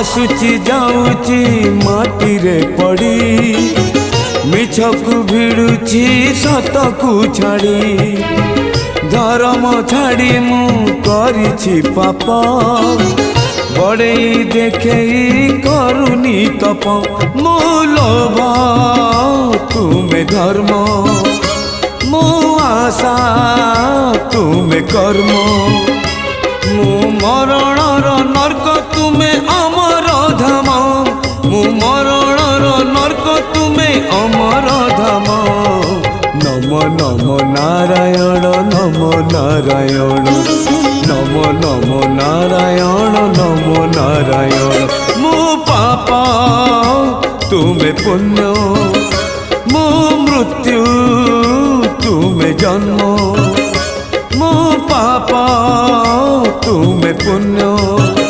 आसुची जाऊची माटी रे पड़ी मिछकु भिड़ुची सतकु छाड़ी धर्म छाड़ी मु करिछि पाप बड़े देखे करुनी तप मो लोभ तुमे धर्म मो आशा तुमे कर्म मु मरणर नर्क तुमे अमर धाम मु मरणर नर्क तुमे अमर धाम नम नम नारायण नम नारायण नम नम नारायण नम नारायण मु पाप तुमे पुण्य मु मृत्यु तुमे जन्म मो पाप तुमे पुण्य